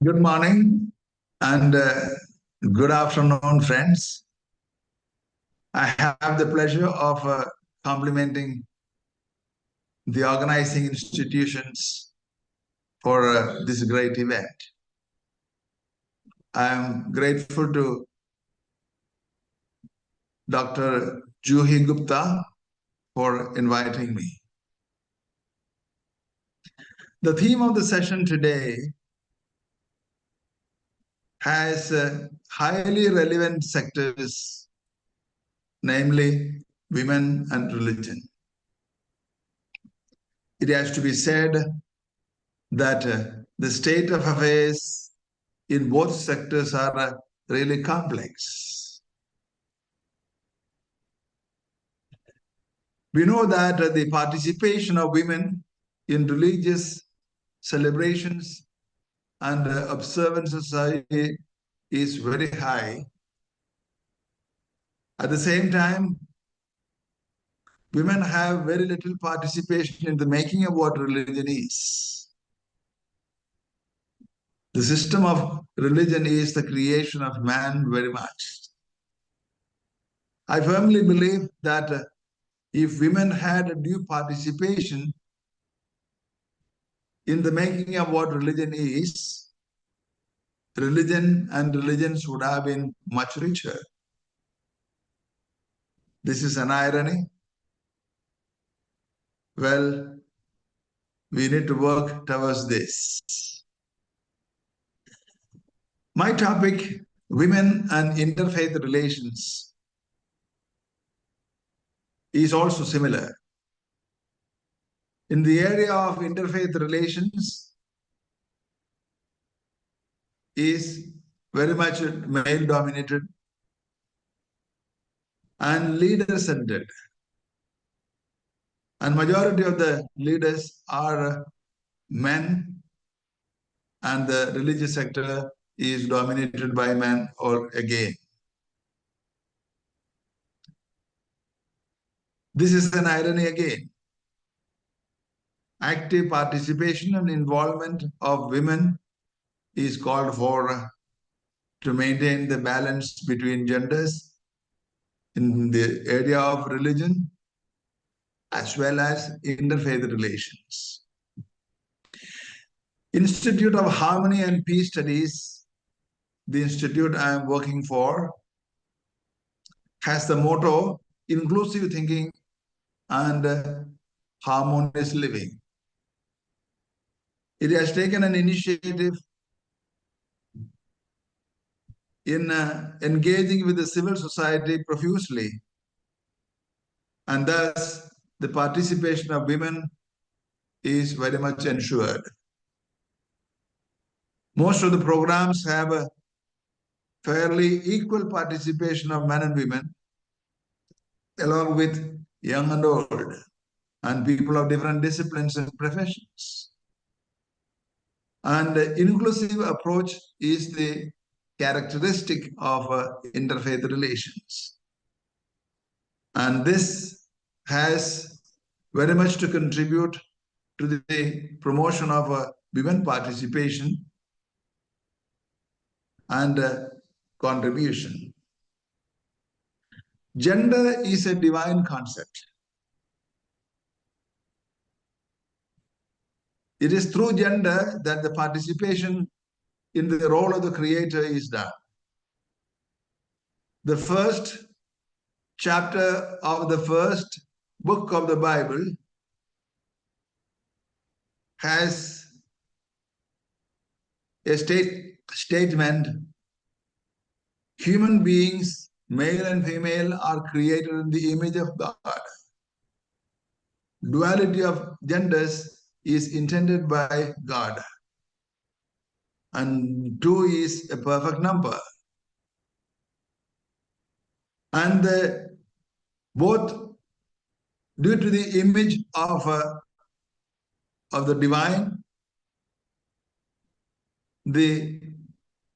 Good morning and good afternoon, friends. I have the pleasure of complimenting the organizing institutions for this great event. I am grateful to Dr. Juhi Gupta for inviting me. The theme of the session today has highly relevant sectors, namely women and religion. It has to be said that the state of affairs in both sectors are really complex. We know that the participation of women in religious celebrations and observance society is very high. At the same time, women have very little participation in the making of what religion is. The system of religion is the creation of man very much. I firmly believe that if women had a due participation in the making of what religion is, religion and religions would have been much richer. This is an irony. Well, we need to work towards this. My topic, women and interfaith relations, is also similar. In the area of interfaith relations is very much male-dominated and leader-centered. And majority of the leaders are men, and the religious sector is dominated by men or again. This is an irony again. Active participation and involvement of women is called for to maintain the balance between genders in the area of religion as well as interfaith relations. Institute of Harmony and Peace Studies, the institute I am working for, has the motto inclusive thinking and harmonious living. It has taken an initiative in engaging with the civil society profusely, and thus the participation of women is very much ensured. Most of the programs have a fairly equal participation of men and women, along with young and old, and people of different disciplines and professions. And the inclusive approach is the characteristic of interfaith relations. And this has very much to contribute to the promotion of women participation and contribution. Gender is a divine concept. It is through gender that the participation in the role of the creator is done. The first chapter of the first book of the Bible has a statement: human beings, male and female, are created in the image of God. Duality of genders is intended by God, and 2 is a perfect number. And both due to the image of the divine, the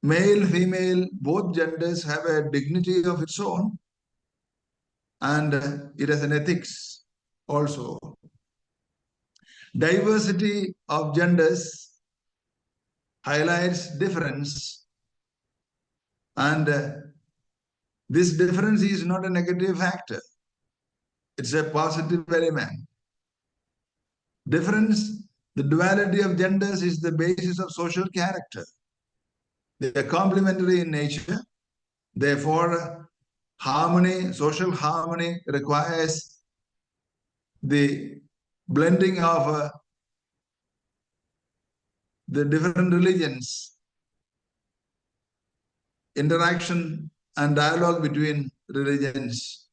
male, female, both genders have a dignity of its own, and it has an ethics also. Diversity of genders highlights difference, and this difference is not a negative factor. It's a positive element. Difference, the duality of genders is the basis of social character. They are complementary in nature. Therefore, harmony, social harmony requires the blending of the different religions, interaction and dialogue between religions.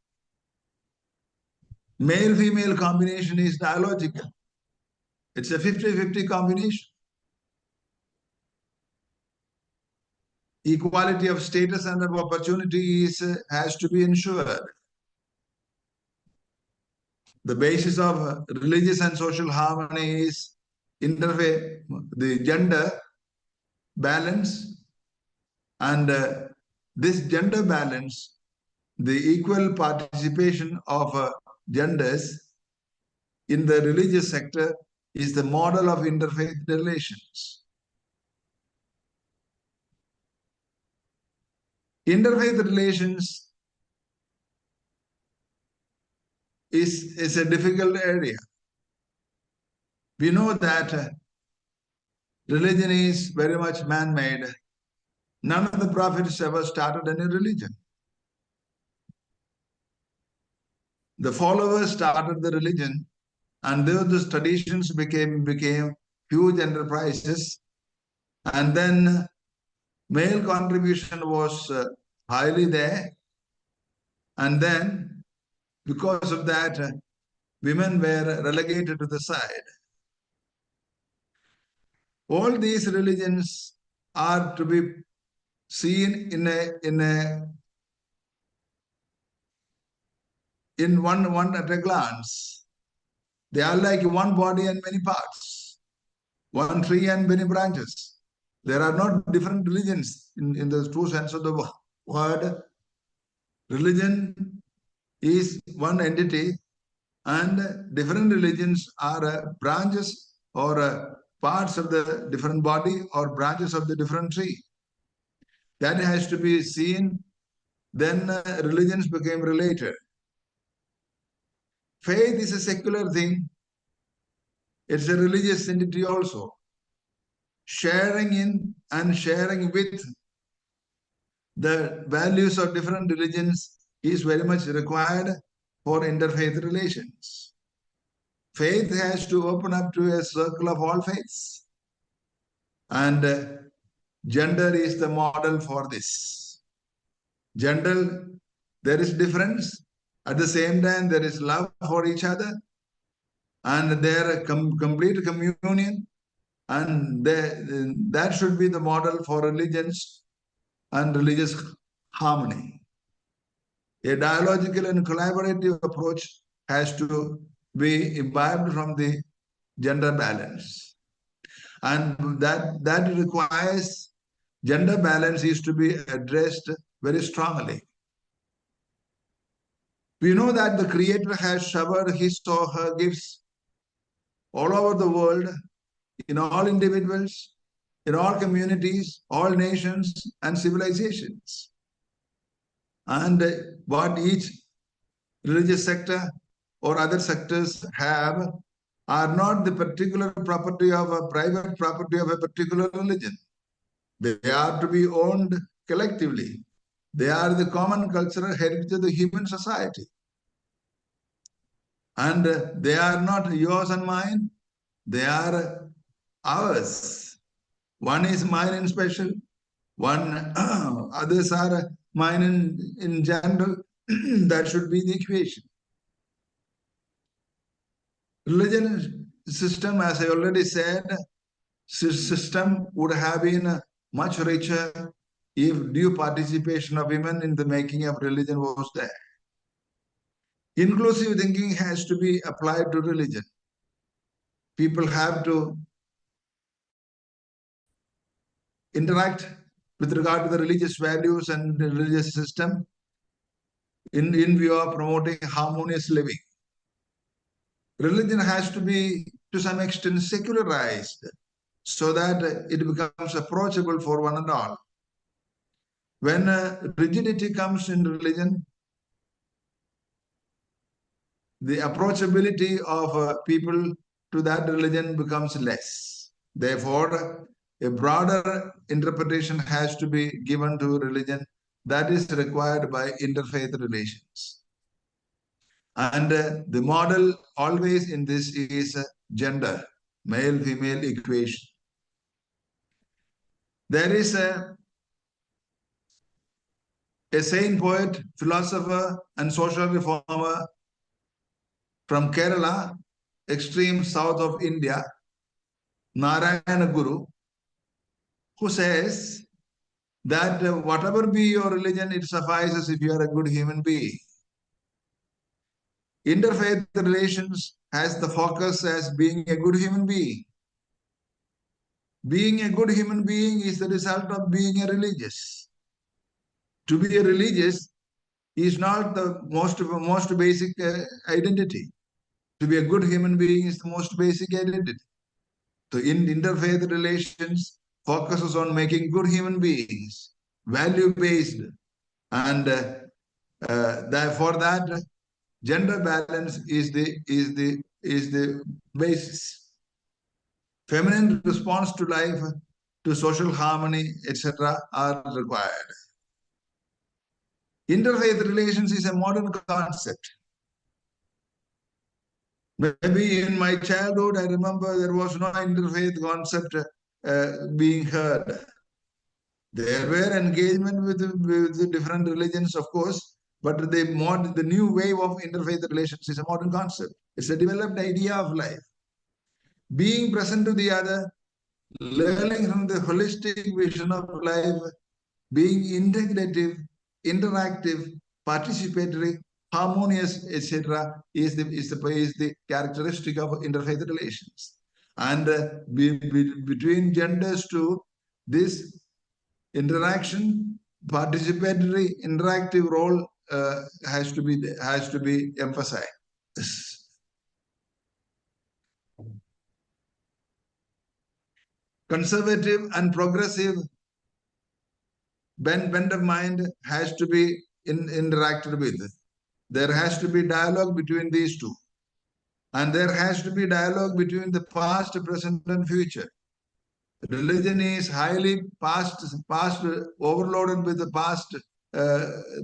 Male-female combination is dialogical. It's a 50-50 combination. Equality of status and of opportunities has to be ensured. The basis of religious and social harmony is interfaith, the gender balance, and this gender balance, the equal participation of genders in the religious sector is the model of interfaith relations. Interfaith relations is a difficult area. We know that religion is very much man-made. None of the prophets ever started any religion. The followers started the religion, and those traditions became huge enterprises. And then male contribution was highly there. And then, because of that, women were relegated to the side. All these religions are to be seen in one at a glance. They are like one body and many parts, one tree and many branches. There are not different religions in the true sense of the word. Religion is one entity, and different religions are branches or parts of the different body or branches of the different tree. That has to be seen. Then religions became related. Faith is a secular thing. It's a religious entity also. Sharing in and sharing with the values of different religions is very much required for interfaith relations. Faith has to open up to a circle of all faiths. And gender is the model for this. Gender, there is difference. At the same time, there is love for each other. And there complete communion. And that should be the model for religions and religious harmony. A dialogical and collaborative approach has to be imbibed from the gender balance. And that requires gender balance is to be addressed very strongly. We know that the Creator has showered his or her gifts all over the world, in all individuals, in all communities, all nations and civilizations. And what each religious sector or other sectors have are not the particular property of a private property of a particular religion. They are to be owned collectively. They are the common cultural heritage of the human society. And they are not yours and mine. They are ours. One is mine in special. Others are mine in general. That should be the equation. Religion system, as I already said, system would have been much richer if due participation of women in the making of religion was there. Inclusive thinking has to be applied to religion. People have to interact with regard to the religious values and the religious system in view of promoting harmonious living. Religion has to be, to some extent, secularized. so that it becomes approachable for one and all. When rigidity comes in religion, the approachability of people to that religion becomes less. Therefore, a broader interpretation has to be given to religion that is required by interfaith relations. And the model always in this is gender, male-female equation. There is a saint poet, philosopher, and social reformer from Kerala, extreme south of India, Narayana Guru, who says that whatever be your religion, it suffices if you are a good human being. Interfaith relations has the focus as being a good human being. Being a good human being is the result of being a religious. To be a religious is not the most basic identity. To be a good human being is the most basic identity. So in interfaith relations focuses on making good human beings, value-based, and for that gender balance is the basis. Feminine response to life, to social harmony, etc., are required. Interfaith relations is a modern concept. Maybe in my childhood, I remember there was no interfaith concept being heard. There were engagement with the different religions, of course, but the new wave of interfaith relations is a modern concept. It's a developed idea of life. Being present to the other, learning from the holistic vision of life, being integrative, interactive, participatory, harmonious, etc., is the characteristic of interfaith relations. And between genders too, this interaction, participatory, interactive role has to be emphasized. Conservative and progressive bent of mind has to be interacted with. There has to be dialogue between these two. And there has to be dialogue between the past, present, and future. Religion is highly past overloaded with the past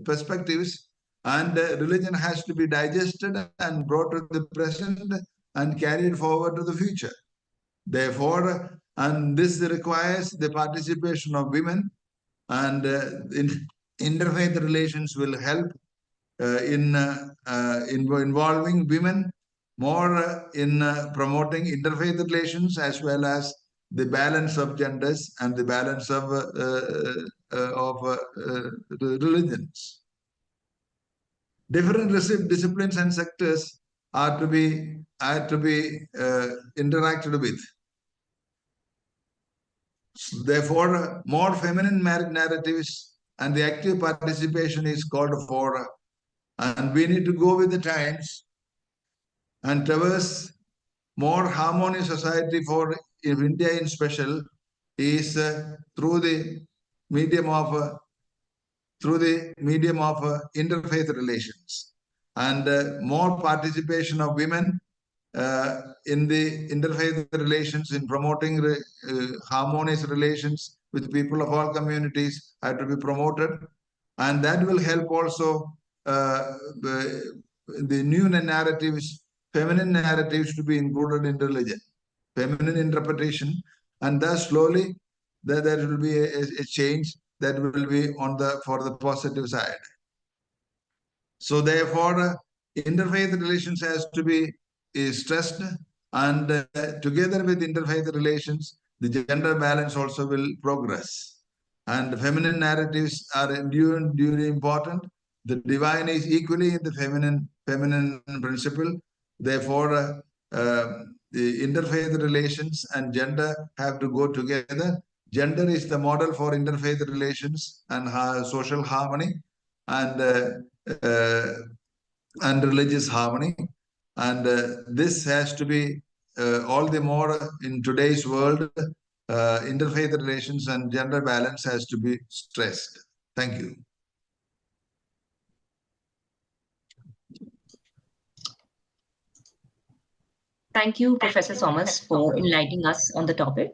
perspectives, and religion has to be digested and brought to the present and carried forward to the future. Therefore, and this requires the participation of women, and interfaith relations will help in involving women more in promoting interfaith relations, as well as the balance of genders and the balance of religions. Different disciplines and sectors are to be interacted with. Therefore, more feminine narratives and the active participation is called for, and we need to go with the times and traverse more harmonious society for India in special is through the medium of interfaith relations, and more participation of women in the interfaith relations, in promoting harmonious relations with people of all communities are to be promoted, and that will help also the new narratives, feminine narratives, to be included in religion, feminine interpretation, and thus slowly there will be a change that will be for the positive side. So therefore, interfaith relations has to be stressed, and together with interfaith relations, the gender balance also will progress. And feminine narratives are duly important. The divine is equally in the feminine principle. Therefore, the interfaith relations and gender have to go together. Gender is the model for interfaith relations and social harmony, and religious harmony. And this has to be all the more in today's world, interfaith relations and gender balance has to be stressed. Thank you. Thank you, Professor Thomas, for enlightening us on the topic.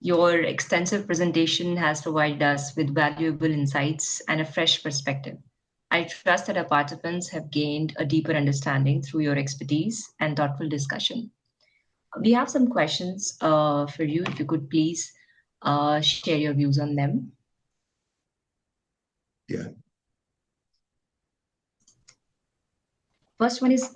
Your extensive presentation has provided us with valuable insights and a fresh perspective. I trust that our participants have gained a deeper understanding through your expertise and thoughtful discussion. We have some questions for you, if you could please share your views on them. Yeah. First one is,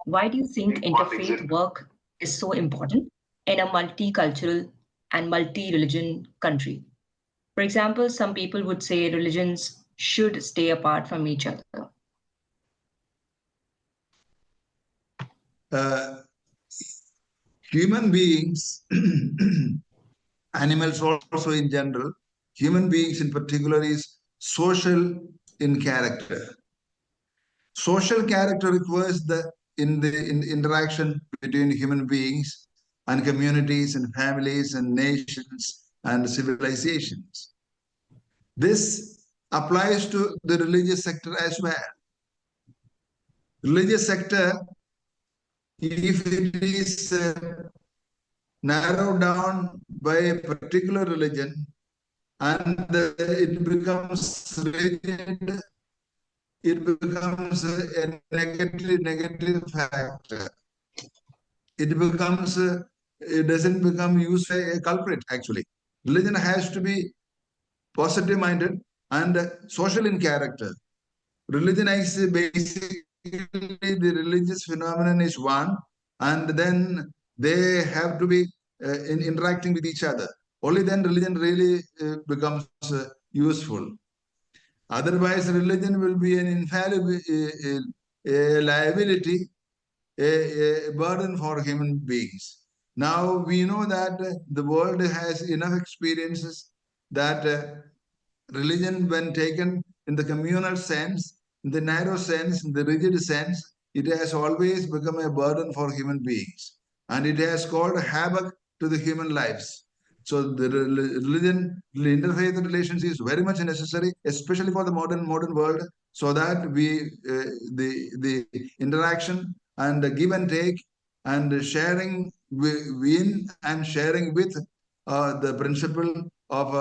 why do you think interfaith work is so important in a multicultural and multi-religion country? For example, some people would say religions should stay apart from each other. Human beings, animals also in general, human beings in particular is social in character. Social character requires in interaction between human beings and communities and families and nations and civilizations. This applies to the religious sector as well. Religious sector, if it is narrowed down by a particular religion and it becomes rigid, it becomes a negative factor. It doesn't become used as a culprit actually. Religion has to be positive minded and social in character. Religion is basically the religious phenomenon is one, and then they have to be interacting with each other. Only then religion really becomes useful. Otherwise, religion will be an infallible liability, a burden for human beings. Now we know that the world has enough experiences that religion, when taken in the communal sense, in the narrow sense, in the rigid sense, it has always become a burden for human beings. And it has caused havoc to the human lives. So the religion, the interfaith relations is very much necessary, especially for the modern world, so that the interaction and the give and take and sharing win and sharing with the principle of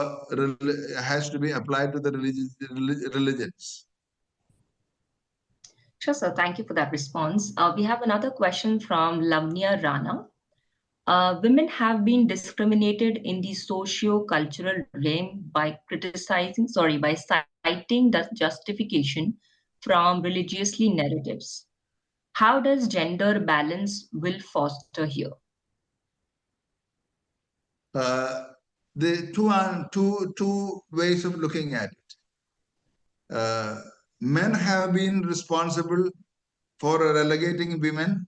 has to be applied to the religions. Sure, sir. Thank you for that response. We have another question from Lamnia Rana. Women have been discriminated in the socio-cultural realm by citing the justification from religiously narratives. How does gender balance will foster here? The two ways of looking at it. Men have been responsible for relegating women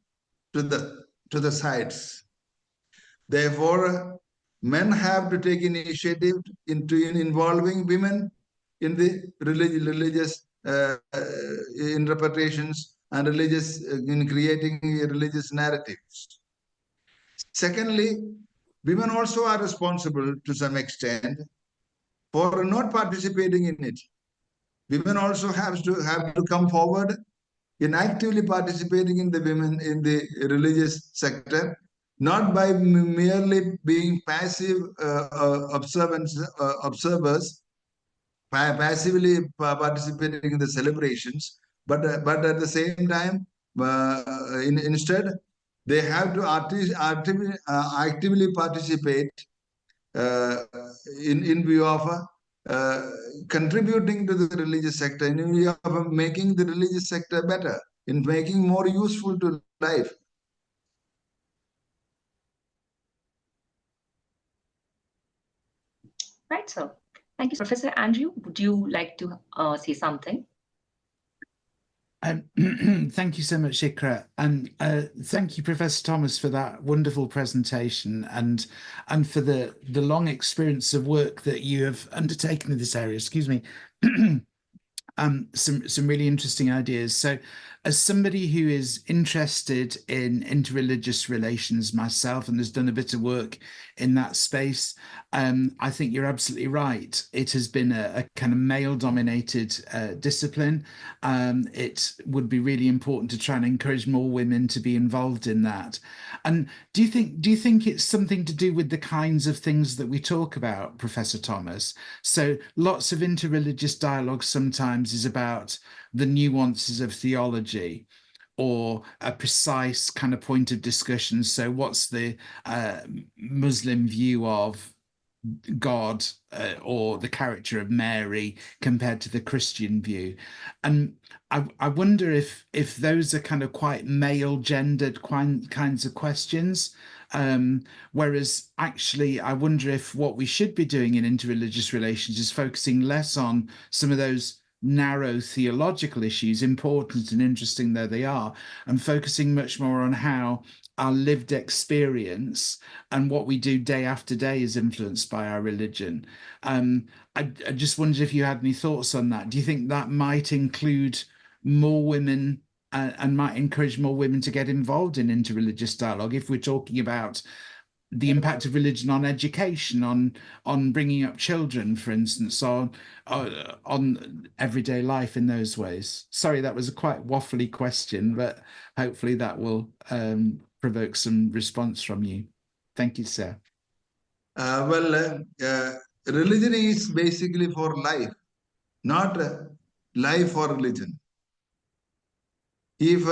to the sides. Therefore, men have to take initiative in involving women in the religious interpretations and in creating religious narratives. Secondly, women also are responsible to some extent for not participating in it. Women also have to come forward in actively participating in the religious sector, not by merely being passive observers, passively participating in the celebrations, but at the same time, instead, they have to actively participate in view of contributing to the religious sector, in view of making the religious sector better, in making more useful to life. Right, sir. Thank you, Professor Andrew. Would you like to say something? Thank you so much, Ikra, and thank you, Professor Thomas, for that wonderful presentation and for the long experience of work that you have undertaken in this area. Excuse me. Some really interesting ideas. So as somebody who is interested in interreligious relations myself and has done a bit of work in that space, I think you're absolutely right. It has been a kind of male-dominated discipline. It would be really important to try and encourage more women to be involved in that. And do you think it's something to do with the kinds of things that we talk about, Professor Thomas? So lots of interreligious dialogue sometimes is about the nuances of theology or a precise kind of point of discussion. So what's the Muslim view of God or the character of Mary compared to the Christian view? And I wonder if those are kind of quite male gendered kinds of questions. Whereas actually, I wonder if what we should be doing in interreligious relations is focusing less on some of those narrow theological issues, important and interesting though they are, and focusing much more on how our lived experience and what we do day after day is influenced by our religion. I just wondered if you had any thoughts on that. Do you think that might include more women and might encourage more women to get involved in interreligious dialogue if we're talking about the impact of religion on education, on bringing up children, for instance, on everyday life in those ways? Sorry, that was a quite waffly question, but hopefully that will provoke some response from you. Thank you, sir. Religion is basically for life, not life for religion. If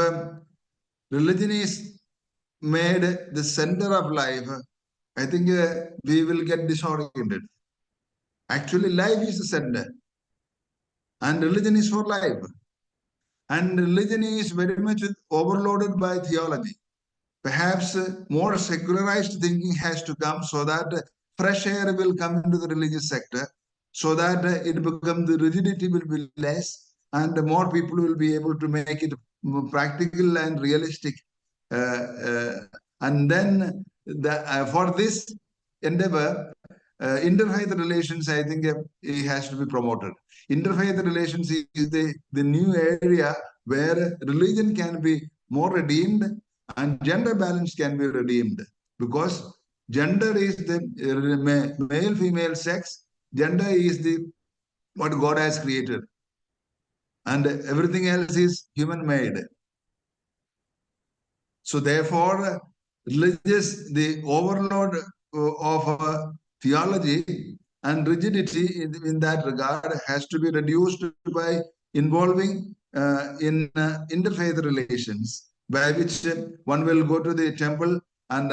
religion is made the center of life, I think we will get disoriented. Actually, life is the center, and religion is for life. And religion is very much overloaded by theology. Perhaps more secularized thinking has to come so that fresh air will come into the religious sector, so that it becomes the rigidity will be less, and more people will be able to make it practical and realistic. And then for this endeavor, interfaith relations, I think it has to be promoted. Interfaith relations is the new area where religion can be more redeemed and gender balance can be redeemed, because gender is the male female sex. Gender is the what God has created, and everything else is human made. So therefore, the overload of theology and rigidity in that regard has to be reduced by involving in interfaith relations, by which one will go to the temple and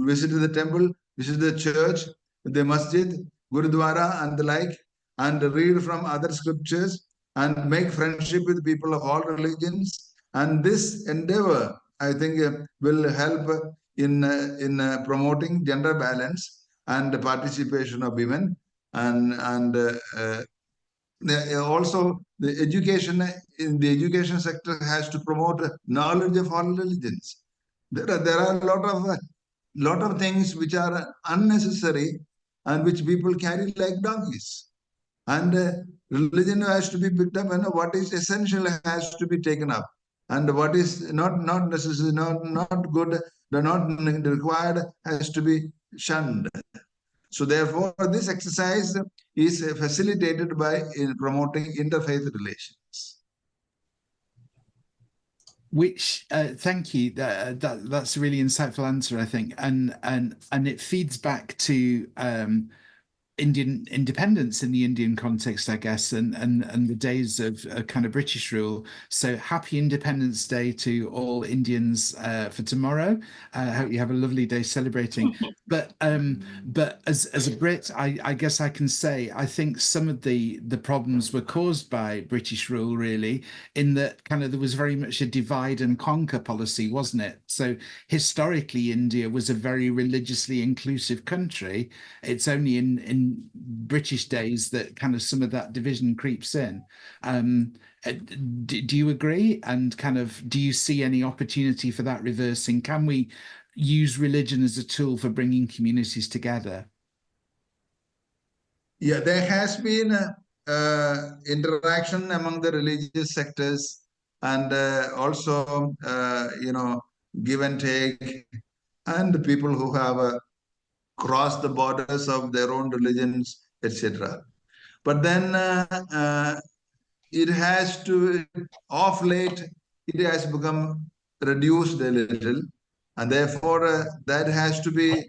visit the temple, visit the church, the masjid, gurudwara and the like, and read from other scriptures and make friendship with people of all religions. And this endeavor, I think, will help in promoting gender balance and the participation of women, and also the education in the education sector has to promote knowledge of all religions. There are a lot of things which are unnecessary and which people carry like donkeys. And religion has to be picked up, and what is essential has to be taken up, and what is not necessary, not good, not required has to be shunned. So therefore, this exercise is facilitated by promoting interfaith relations. Which thank you. That's a really insightful answer, I think, and it feeds back to Indian independence in the Indian context, I guess, and the days of kind of British rule. So happy Independence Day to all Indians for tomorrow. I hope you have a lovely day celebrating. But as a Brit, I guess I can say I think some of the problems were caused by British rule, really, in that kind of there was very much a divide and conquer policy, wasn't it? So historically, India was a very religiously inclusive country. It's only in British days that kind of some of that division creeps in. Do you agree? And kind of, do you see any opportunity for that reversing? Can we use religion as a tool for bringing communities together? Yeah, there has been interaction among the religious sectors and also, give and take, and people who have crossed the borders of their own religions, etc. But then it has to, of late, it has become reduced a little, and therefore that has to be,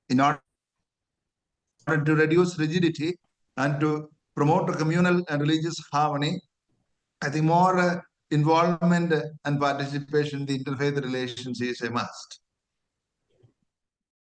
in order to reduce rigidity and to promote a communal and religious harmony, I think more involvement and participation in the interfaith relations is a must.